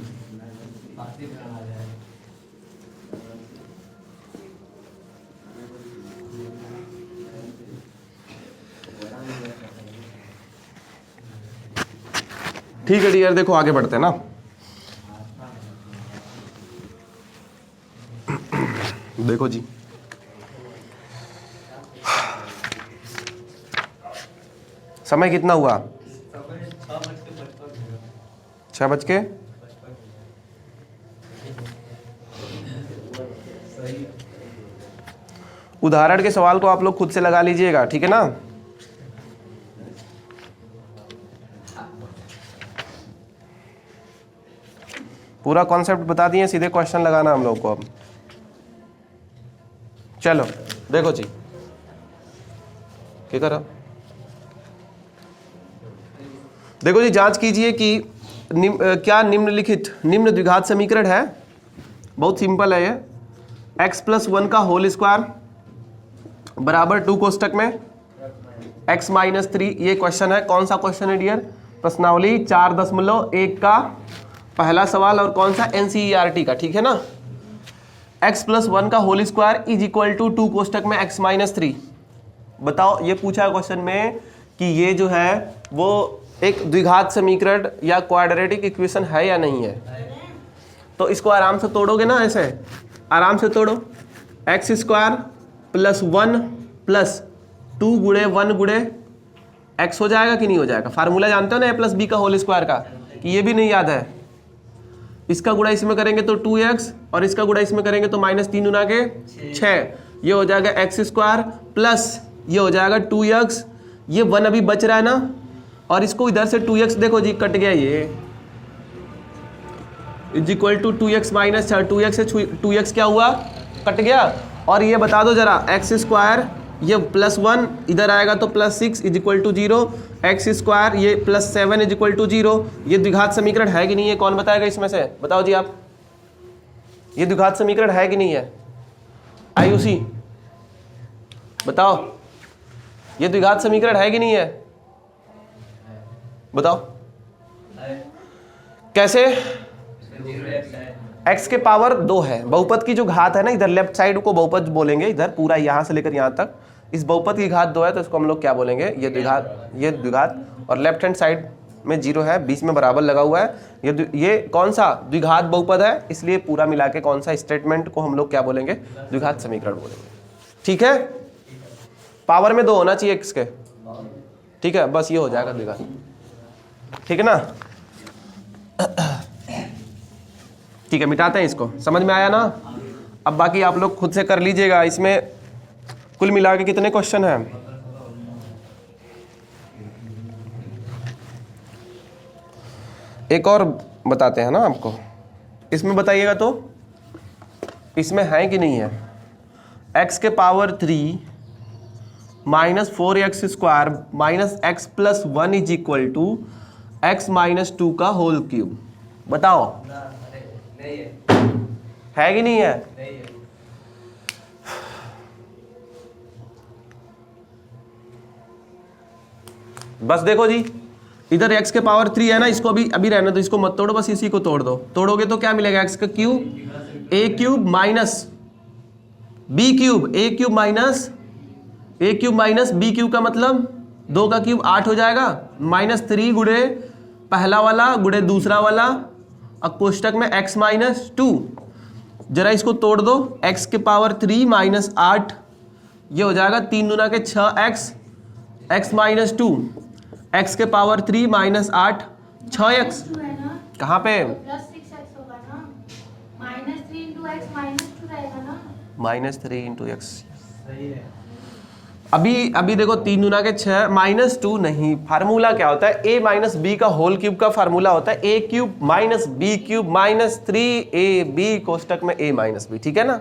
ठीक है डियर, देखो आगे बढ़ते हैं ना। देखो जी, समय कितना हुआ? 6:55। उदाहरण के सवाल को आप लोग खुद से लगा लीजिएगा, ठीक है ना। पूरा कॉन्सेप्ट बता दिए, सीधे क्वेश्चन लगाना हम लोग को। अब चलो देखो जी, क्या करा, देखो जी, जांच कीजिए कि क्या निम्नलिखित निम्न द्विघात समीकरण है। बहुत सिंपल है ये। x + 1 का होल स्क्वायर बराबर 2 कोष्टक में x - 3, ये क्वेश्चन है। कौन सा क्वेश्चन है डियर? प्रश्नावली 4.1 का पहला सवाल। और कौन सा? NCERT का, ठीक है ना। x + 1 का whole square is equal to 2 कोष्टक में x - 3। बताओ, ये पूछा है क्वेश्चन में कि ये जो है वो एक द्विघात समीकरण या क्वाड्रेटिक इक्वेशन है या नहीं है। तो इसको आराम से तोड़ोगे ना, ऐसे आराम से तोड़ो। x² + 1 + 2 गुणे 1 गुणे x हो जाएगा कि नहीं हो जाएगा? फार्मूला जानते हो ना a+b का होल स्क्वायर का, कि ये भी नहीं याद है? इसका गुणा इसमें करेंगे तो 2x और इसका गुणा इसमें करेंगे तो -3 गुना के 6, ये हो जाएगा x स्क्वायर प्लस ये हो जाएगा 2x, ये 1 अभी बच रहा है ना, और इसको इधर से 2x देखो जी कट गया, ये is equal to 2x minus 2x से 2x क्या हुआ? कट गया। और ये बता दो जरा, x स्क्वायर ये +1 इधर आएगा तो +6 is equal to 0, x square ये +7 इज इक्वल टू 0। ये द्विघात समीकरण है कि नहीं है? कौन बताएगा इसमें से? बताओ जी आप, ये द्विघात समीकरण है कि नहीं है? आयुषी बताओ, ये द्विघात समीकरण है कि नहीं है? बताओ कैसे? x के पावर 2 है, बहुपद की जो घात है ना, इधर लेफ्ट साइड को बहुपद बोलेंगे, इधर पूरा यहाँ से लेकर यहाँ तक इस बहुपद की घात 2 है तो इसको हम लोग क्या बोलेंगे? ये द्विघात। और लेफ्ट हैंड साइड में 0 है, बीच में बराबर लगा हुआ है, ये कौन सा? द्विघात बहुपद है, इसलिए पूरा मिला के कौन सा स्टेटमेंट को हम लोग क्या बोलेंगे? द्विघात समीकरण बोलेंगे। ठीक है, पावर में 2 होना चाहिए x के, ठीक है, बस ये हो जाएगा द्विघात। ठीक है ना? ठीक है, मिटाते हैं इसको, समझ में आया ना? अब बाकी आप लोग खुद से कर लीजिएगा। इसमें कुल मिला के कितने क्वेश्चन हैं? एक और बताते हैं ना आपको, इसमें बताइएगा तो इसमें है कि नहीं है? x के power 3 minus 4x square minus x plus 1 is equal to x minus 2 का होल क्यूब। बताओ नहीं है कि नहीं है? नहीं है। बस देखो जी, इधर x के पावर 3 है ना, इसको अभी रहने दो, इसको मत तोड़ो, बस इसी को तोड़ दो। तोड़ोगे तो क्या मिलेगा? x का cube a cube minus b cube, a cube minus b cube का मतलब 2 का क्यूब 8 हो जाएगा, -3 गुणे पहला वाला गुणे दूसरा वाला, अब कोष्टक में x माइनस 2। जरा इसको तोड़ दो, x के पावर 3 माइनस 8, ये हो जाएगा 3 गुना के 6x, x माइनस 2, x के पावर 3 माइनस 8 6x। कहाँ पे? +6x होगा ना, -3 × x -2 रहेगा ना, -3 × x। सही है। अभी देखो 3 गुना के 6 -2 नहीं, फार्मूला क्या होता है? a माइनस बी का होल क्यूब का फार्मूला होता है a cube minus b cube minus 3ab कोष्टक में a माइनस बी। ठीक है ना,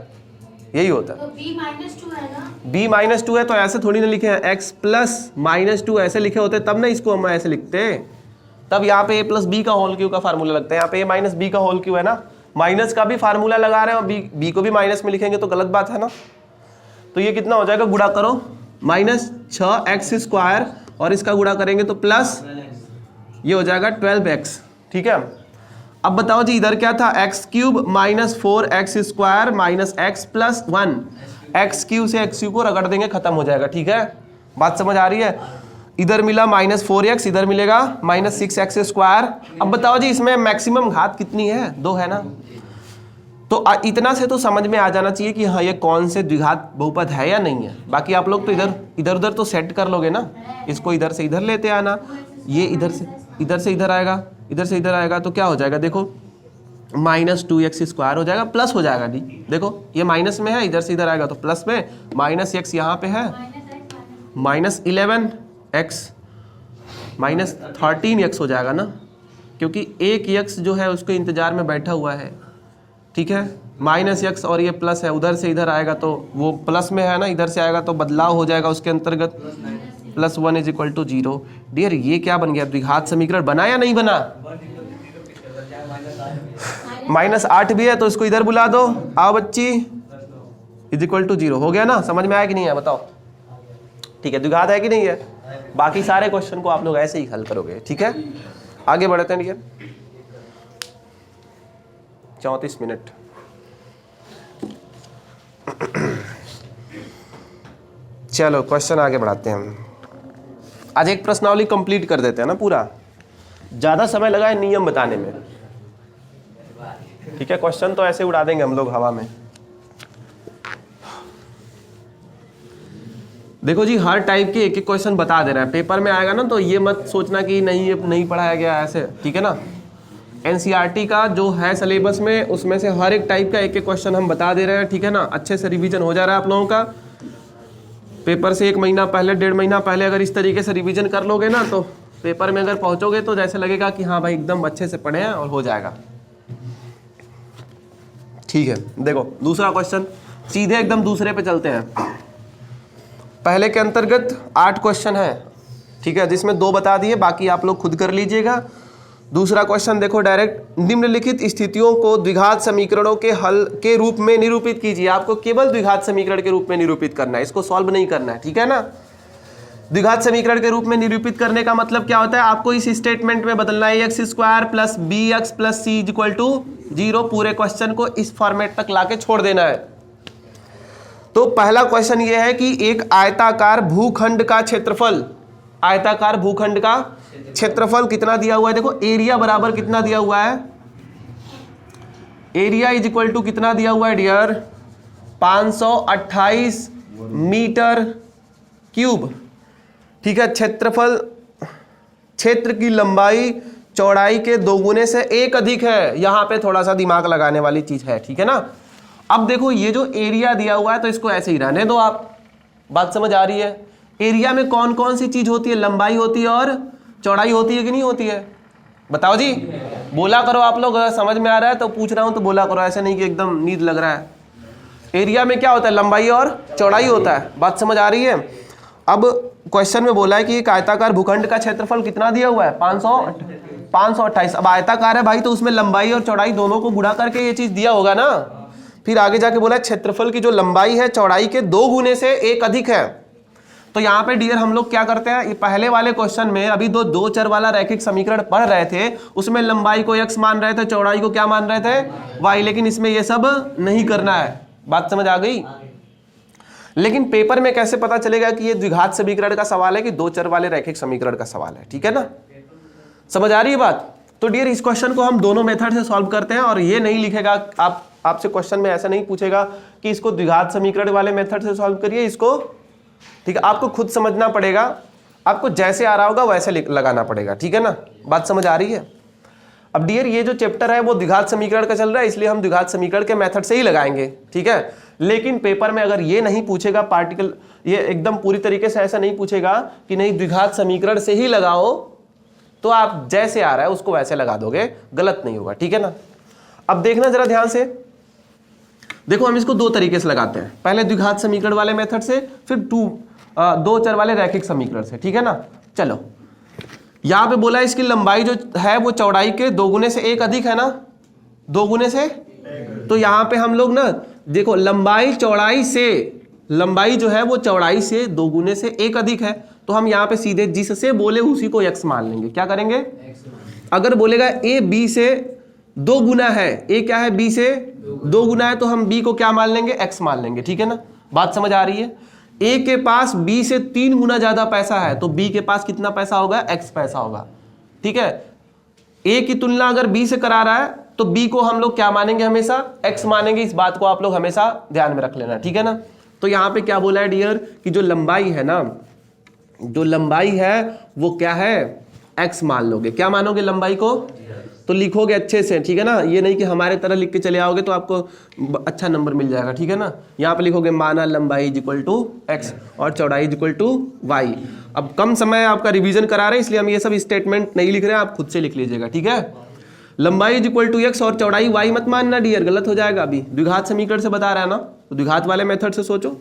यही होता है। तो b -2 है ना, b -2 है तो ऐसे थोड़ी ना लिखे हैं, x प्लस -2 ऐसे लिखे होते तब ना इसको हम ऐसे लिखते, तब यहाँ पे a प्लस बी का होल क्यूब का फार्मूला लगता है। यहाँ पे a माइनस बी का होल क्यूब है ना, माइनस का भी फार्मूला लगा रहे हैं और b को भी माइनस में लिखेंगे तो गलत बात है ना। तो ये कितना हो जाएगा? गुणा करो, -6x स्क्वायर और इसका गुणा करेंगे तो प्लस ये हो जाएगा 12x। ठीक है, अब बताओ जी इधर क्या था? x cube minus 4x square minus x plus 1, x cube से x क्यूब को रगड़ देंगे, खत्म हो जाएगा। ठीक है, बात समझ आ रही है? इधर मिला -4x, इधर मिलेगा -6x स्क्वायर। अब बताओ जी इसमें मैक्सिमम घात कितनी है? 2 है ना, तो इतना से तो समझ में आ जाना चाहिए कि हाँ ये कौन से द्विघात बहुपद है या नहीं है। बाकी आप लोग तो इधर उधर तो सेट कर लोगे ना, इसको इधर से इधर लेते आना, ये इधर से इधर आएगा, इधर से इधर आएगा तो क्या हो जाएगा? देखो -2x स्क्वायर हो जाएगा, प्लस हो जाएगा। देखो ये माइनस में है, इधर से इधर आएगा तो प्लस में, -x यहाँ पे है, -11x -13x हो जाएगा ना, क्योंकि एक x जो है उसके इंतजार में बैठा हुआ है। ठीक है, -x और ये प्लस है, उधर से इधर आएगा तो वो प्लस में है ना, इधर से आएगा तो बदलाव हो जाएगा उसके अंतर्गत, +1 इज इक्वल टू 0। डियर ये क्या बन गया? द्विघात समीकरण बना या नहीं बना? -8 भी है तो इसको इधर बुला दो, आओ बच्ची, इज इक्वल टू 0 हो गया ना। समझ में आया कि नहीं है? बताओ। ठीक है, द्विघात है कि नहीं है? बाकी सारे क्वेश्चन को आप लोग ऐसे ही हल करोगे। ठीक है, आगे बढ़ते हैं। Dear 34 minute. चलो क्वेश्चन आगे बढ़ाते हैं हम। आज एक प्रश्नावली कंप्लीट कर देते हैं ना पूरा, ज्यादा समय लगा है नियम बताने में। ठीक है, क्वेश्चन तो ऐसे उड़ा देंगे हम लोग हवा में। देखो जी, हर टाइप के एक एक क्वेश्चन बता दे रहा है, पेपर में आएगा ना तो ये मत सोचना कि नहीं ये नहीं पढ़ाया गया ऐसे, ठीक है ना। एनसीईआरटी का जो है सिलेबस में, उसमें से हर एक टाइप का एक एक क्वेश्चन हम बता दे रहे हैं, ठीक है ना। अच्छे से रिवीजन हो जा रहा है आप लोगों का। पेपर से 1 महीना पहले, 1.5 महीना पहले अगर इस तरीके से रिवीजन कर लोगे ना, तो पेपर में अगर पहुंचोगे तो जैसे लगेगा कि हाँ भाई एकदम अच्छे से पढ़े हैं और हो जाएगा, ठीक है। देखो दूसरा क्वेश्चन, सीधे एकदम दूसरे पे चलते हैं। पहले के अंतर्गत 8 क्वेश्चन है, ठीक है, जिसमें 2 बता दिए, बाकी आप लोग खुद कर लीजिएगा। दूसरा क्वेश्चन देखो डायरेक्ट, निम्नलिखित स्थितियों को द्विघात समीकरणों के हल के रूप में निरूपित कीजिए। आपको केवल द्विघात समीकरण के रूप में निरूपित करना है, इसको सॉल्व नहीं करना है, ठीक है ना। द्विघात समीकरण के रूप में निरूपित करने का मतलब क्या होता है, आपको इस स्टेटमेंट में बदलना है x² plus bx plus c equal to 0। पूरे क्वेश्चन को इस फॉर्मेट तक लाके छोड़ देना है। तो पहला क्वेश्चन ये है कि एक आयताकार भूखंड का क्षेत्रफल, आयताकार भूखंड का क्षेत्रफल कितना दिया हुआ है। देखो एरिया बराबर कितना दिया हुआ है, एरिया इज इक्वल टू कितना दिया हुआ है डियर, 528 मीटर क्यूब, ठीक है। क्षेत्रफल, क्षेत्र की लंबाई चौड़ाई के 2 गुने से 1 अधिक है। यहां पे थोड़ा सा दिमाग लगाने वाली चीज है, ठीक है ना। अब देखो ये जो एरिया दिया हुआ है तो इसको ऐसे ही रहने दो आप, बात समझ आ रही है। एरिया में कौन कौन सी चीज होती है, लंबाई होती है और चौड़ाई होती है कि नहीं होती है, बताओ जी, बोला करो आप लोग। अगर समझ में आ रहा है तो पूछ रहा हूं तो बोला करो, ऐसे नहीं कि एकदम नींद लग रहा है। एरिया में क्या होता है, लंबाई और चौड़ाई होता है, बात समझ आ रही है। अब क्वेश्चन में बोला है कि एक आयताकार भूखंड का क्षेत्रफल कितना दिया हुआ है, 528। अब आयताकार है भाई तो उसमें लंबाई और चौड़ाई दोनों को गुणा करके ये चीज दिया होगा ना। फिर आगे जाके बोला है क्षेत्रफल की जो लंबाई है चौड़ाई के 2 गुने से 1 अधिक है। तो यहाँ पे डियर हम लोग क्या करते हैं, ये पहले वाले क्वेश्चन में अभी दो चर वाला रैखिक समीकरण पढ़ रहे थे, उसमें लंबाई को x मान रहे थे, चौड़ाई को क्या मान रहे थे, y। लेकिन इसमें ये सब नहीं करना है, बात समझ आ गई। लेकिन पेपर में कैसे पता चलेगा कि ये द्विघात समीकरण का सवाल है कि 2 चर वाले रैखिक समीकरण का सवाल है, ठीक है ना, समझ आ रही है बात। तो डियर इस क्वेश्चन को हम दोनों मेथड से सॉल्व करते हैं, और ये नहीं लिखेगा आपसे क्वेश्चन में ऐसा नहीं पूछेगा कि इसको द्विघात समीकरण वाले मेथड से सॉल्व करिए इसको, ठीक है। आपको खुद समझना पड़ेगा, आपको जैसे आ रहा होगा वैसे लगाना पड़ेगा, ठीक है ना, बात समझ आ रही है। अब डियर ये जो चैप्टर है वो द्विघात समीकरण का चल रहा है, इसलिए हम द्विघात समीकरण के मेथड से ही लगाएंगे, ठीक है। लेकिन पेपर में अगर ये नहीं पूछेगा पार्टिकल, ये एकदम पूरी तरीके से ऐसा नहीं पूछेगा कि नहीं द्विघात समीकरण से ही लगाओ, तो आप जैसे आ रहा है उसको वैसे लगा दोगे, गलत नहीं होगा, ठीक है ना। अब देखना जरा ध्यान से, देखो हम इसको 2 तरीके से लगाते हैं, पहले द्विघात समीकरण वाले मेथड से, फिर 2 चर वाले रैखिक समीकरण से, ठीक है ना। चलो यहां पे बोला इसकी लंबाई जो है वो चौड़ाई के 2 गुने से 1 अधिक है ना, 2 गुने से। तो यहां पे हम लोग ना देखो लंबाई चौड़ाई से, लंबाई जो है वो चौड़ाई से 2 गुने से 1 अधिक है, तो हम यहाँ पे सीधे जिससे बोले उसी को x मान लेंगे। क्या करेंगे, अगर बोलेगा a b से 2 गुना है, a क्या है b से 2 गुना है, तो हम b को क्या मान लेंगे, x मान लेंगे, ठीक है ना, बात समझ आ रही है। a के पास b से 3 गुना ज्यादा पैसा है, तो b के पास कितना पैसा होगा, x पैसा होगा, ठीक है। a की तुलना अगर b से करा रहा है तो b को हम लोग क्या मानेंगे, हमेशा x मानेंगे। इस बात को आप लोग हमेशा ध्यान में रख लेना, ठीक है ना। तो यहाँ पे क्या बोला है डियर कि जो लंबाई है ना, जो लंबाई है वो क्या है, x मान लोगे। क्या मानोगे लंबाई को, तो लिखोगे अच्छे से, ठीक है ना। ये नहीं कि हमारे तरह लिख के चले आओगे तो आपको अच्छा नंबर मिल जाएगा, ठीक है ना। यहाँ पे लिखोगे माना लंबाई इज इक्वल टू x और चौड़ाई इज इक्वल टू y। अब कम समय आपका रिवीजन करा रहे हैं इसलिए हम ये सब स्टेटमेंट नहीं लिख रहे हैं, आप खुद से लिख लीजिएगा, ठीक है। लंबाई इज इक्वल टू x और चौड़ाई y मत मानना डियर, गलत हो जाएगा। अभी द्विघात समीकरण से बता रहा है ना, तो द्विघात वाले मेथड से सोचो।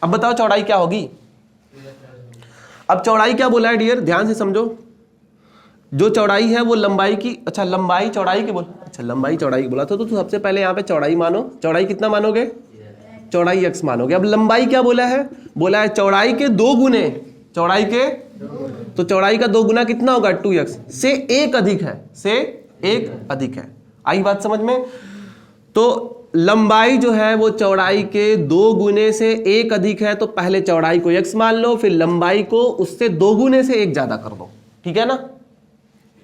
अब बताओ चौड़ाई क्या होगी। अब चौड़ाई क्या बोला है डियर, ध्यान से समझो। जो चौड़ाई है वो लंबाई की, अच्छा लंबाई चौड़ाई की बोल, अच्छा लंबाई चौड़ाई की बोला था, तो सबसे पहले यहाँ पे चौड़ाई मानो। चौड़ाई कितना मानोगे, चौड़ाई x मानोगे। अब लंबाई क्या बोला है, बोला है चौड़ाई के 2 गुने, चौड़ाई के, तो चौड़ाई का 2 गुना कितना होगा, 2x से 1 अधिक है, से 1 अधिक है। आई बात समझ में। तो लंबाई जो है वो चौड़ाई के 2 गुने से 1 अधिक है, तो पहले चौड़ाई को x मान लो, फिर लंबाई को उससे 2 गुने से 1 ज्यादा कर दो, ठीक है ना,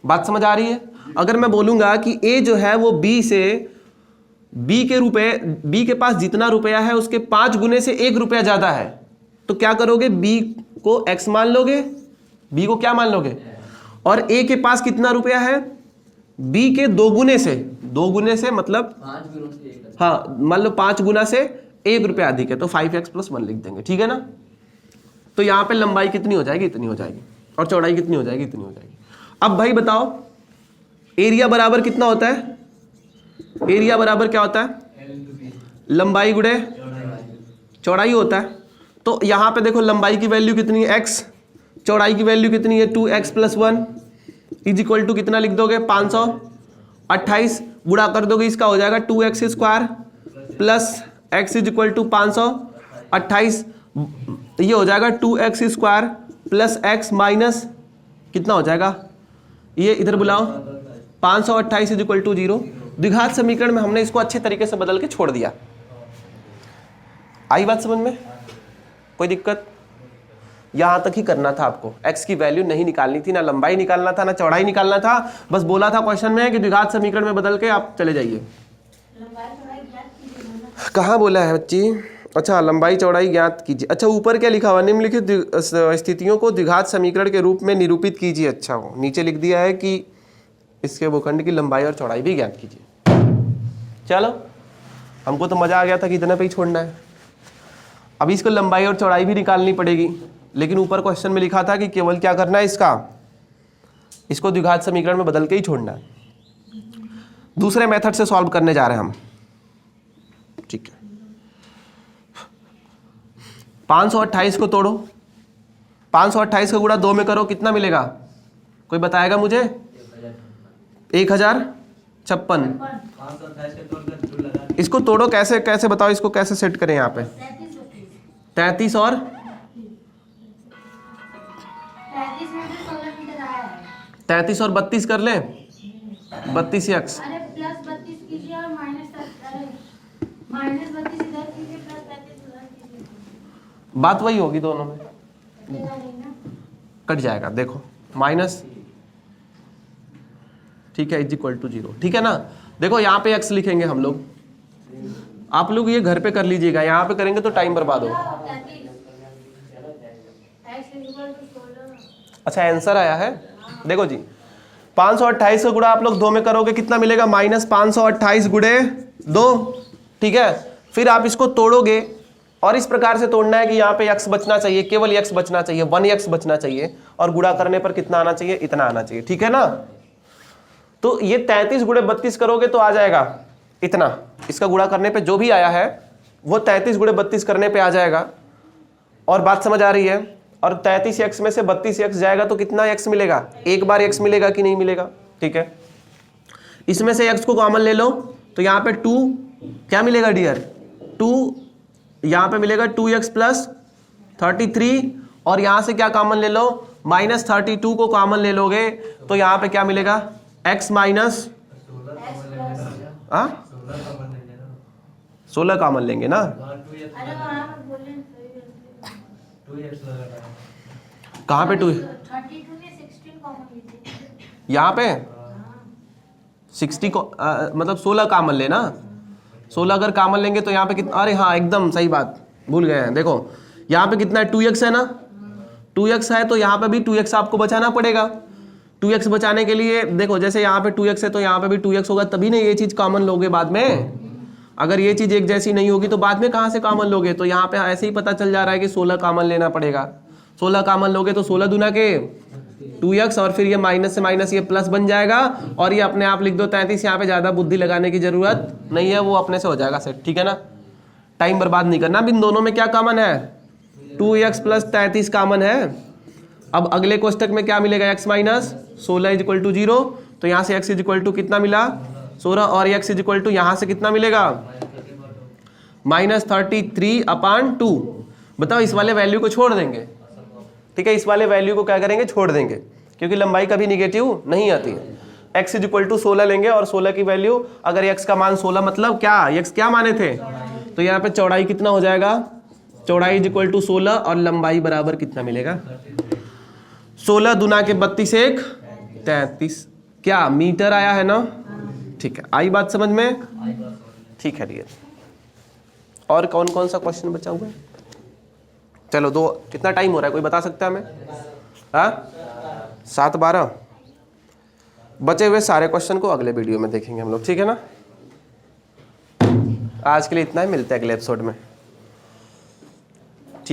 बात समझ आ रही है। अगर मैं बोलूंगा कि a जो है वो b से, b के पास जितना रुपया है उसके 5 गुने से 1 रुपया ज्यादा है, तो क्या करोगे, बी को एक्स मान लोगे, बी को क्या मान लोगे, और ए के पास कितना रुपया है, बी के 2 गुने से, 2 गुने से मतलब 5 गुना से 1 हाँ मान लो 5 गुना से 1 रुपया अधिक है, तो 5x + 1 लिख देंगे, ठीक है ना। तो यहाँ पे लंबाई कितनी हो जाएगी, इतनी हो जाएगी, और चौड़ाई कितनी हो जाएगी, इतनी हो जाएगी। अब भाई बताओ एरिया बराबर कितना होता है, एरिया बराबर क्या होता है, लंबाई गुणे चौड़ाई होता है। तो यहाँ पे देखो लंबाई की वैल्यू कितनी है x, चौड़ाई की वैल्यू कितनी है 2x + 1 = कितना लिख दोगे 528, गुणा कर दोगे इसका हो जाएगा 2x² + x = 528, ये हो जाएगा 2x² + x माइनस कितना हो जाएगा, ये इधर बुलाओ 528 = 0। द्विघात समीकरण में हमने इसको अच्छे तरीके से बदल के छोड़ दिया। आई बात समझ में, कोई दिक्कत, यहां तक ही करना था आपको, x की वैल्यू नहीं निकालनी थी, ना लंबाई निकालना था ना चौड़ाई निकालना था, बस बोला था क्वेश्चन में कि द्विघात समीकरण में बदल के आप चले जाइए। कहाँ बोला है बच्ची, अच्छा लंबाई चौड़ाई ज्ञात कीजिए, अच्छा ऊपर क्या लिखा हुआ, निम्नलिखित स्थितियों को द्विघात समीकरण के रूप में निरूपित कीजिए। अच्छा वो नीचे लिख दिया है कि इसके भूखंड की लंबाई और चौड़ाई भी ज्ञात कीजिए। चलो हमको तो मजा आ गया था कि इतने पे ही छोड़ना है, अभी इसको लंबाई और चौड़ाई भी निकालनी पड़ेगी, लेकिन ऊपर क्वेश्चन में लिखा था कि केवल क्या करना है, इसको द्विघात समीकरण में बदल के ही छोड़ना है। दूसरे मेथड से सॉल्व करने जा रहे हैं हम, ठीक है। 528 को तोड़ो, 528 को गुणा 2 में करो, कितना मिलेगा, कोई बताएगा मुझे, 1056। इसको तोड़ो कैसे, कैसे बताओ, इसको कैसे सेट करें, यहाँ पे 33 और 33 और 32 कर ले, 32x, अरे +32 कीजिए और -32 इधर कीजिए, +33 उधर कीजिए, बात वही होगी दोनों में, कटेगा नहीं ना, कट जाएगा, देखो माइनस, ठीक है, = 0, ठीक है ना। देखो यहाँ पे x लिखेंगे हम लोग, आप लोग ये घर पे कर लीजिएगा, यहाँ पे करेंगे तो टाइम बर्बाद होगा। अच्छा आंसर आया है, देखो जी 528 को गुणा आप लोग 2 में करोगे, कितना मिलेगा, -528 × 2, ठीक है। फिर आप इसको तोड़ोगे और इस प्रकार से तोड़ना है कि यहाँ पे x बचना चाहिए, केवल x बचना चाहिए, 1x बचना चाहिए, और गुणा करने पर कितना आना चाहिए, इतना आना चाहिए, ठीक है ना। तो ये 33 × 32 करोगे तो आ जाएगा इतना, इसका गुणा करने पे जो भी आया है वो 33 × 32 करने पे आ जाएगा, और बात समझ आ रही है। और 33x में से 32x जाएगा तो कितना x मिलेगा, एक बार x मिलेगा कि नहीं मिलेगा, ठीक है। इसमें से x को कॉमन ले लो, तो यहाँ पे 2 क्या मिलेगा डियर, 2 यहाँ पे मिलेगा 2x + 33, और यहाँ से क्या कॉमन ले लो, -32 को कॉमन ले लोगे तो यहाँ पे क्या मिलेगा, x माइनस 16 कॉमन लेंगे ना, अरे वहाँ पे बोले कहाँ पे 2, 32 में 16 कॉमन लीजिए, यहाँ पे 60 को मतलब 16 कॉमन लेना, 16 अगर कॉमन लेंगे तो यहाँ पे कितना, अरे हाँ एकदम सही बात भूल गए हैं, देखो यहाँ पे कितना है, 2x है ना, 2x है तो यहाँ पे भी 2x आपको बचाना पड़ेगा। 2x बचाने के लिए देखो, जैसे यहाँ पे 2x है तो यहाँ पे भी 2x होगा, तभी ना ये चीज़ कॉमन लोगे बाद में, अगर ये चीज़ एक जैसी नहीं होगी तो बाद में कहाँ से कॉमन लोगे। तो यहाँ पे ऐसे ही पता चल जा रहा है कि 16 कॉमन लेना पड़ेगा, 16 कॉमन लोगे तो 16 दूना के 2x, और फिर ये माइनस से माइनस ये प्लस बन जाएगा, और ये अपने आप लिख दो 33, यहाँ पे ज़्यादा बुद्धि लगाने की जरूरत नहीं है, वो अपने से हो जाएगा सेट, ठीक है ना, टाइम बर्बाद नहीं करना। अब इन दोनों में क्या कॉमन है, 2x + 33 कॉमन है। अब अगले कोष्टक में क्या मिलेगा, x माइनस 16 = 0, तो यहाँ से x = कितना मिला 16, और x = यहाँ से कितना मिलेगा -33/2। बताओ इस वाले वैल्यू को छोड़ देंगे, ठीक है, इस वाले वैल्यू को क्या करेंगे, छोड़ देंगे, क्योंकि लंबाई कभी निगेटिव नहीं आती है। x = 16 लेंगे, और 16 की वैल्यू, अगर x का मान 16 मतलब क्या, x क्या माने थे, तो यहाँ पे चौड़ाई कितना हो जाएगा, चौड़ाई = 16, और लंबाई बराबर कितना मिलेगा, 16 दूना के 32 1 33, क्या मीटर आया है ना, ठीक है। आई बात समझ में, ठीक है डियर। और कौन कौन सा क्वेश्चन बचा हुआ है, चलो दो, कितना टाइम हो रहा है कोई बता सकता है हमें? हाँ 7:12। बचे हुए सारे क्वेश्चन को अगले वीडियो में देखेंगे हम लोग, ठीक है ना। आज के लिए इतना ही, मिलते हैं अगले एपिसोड में।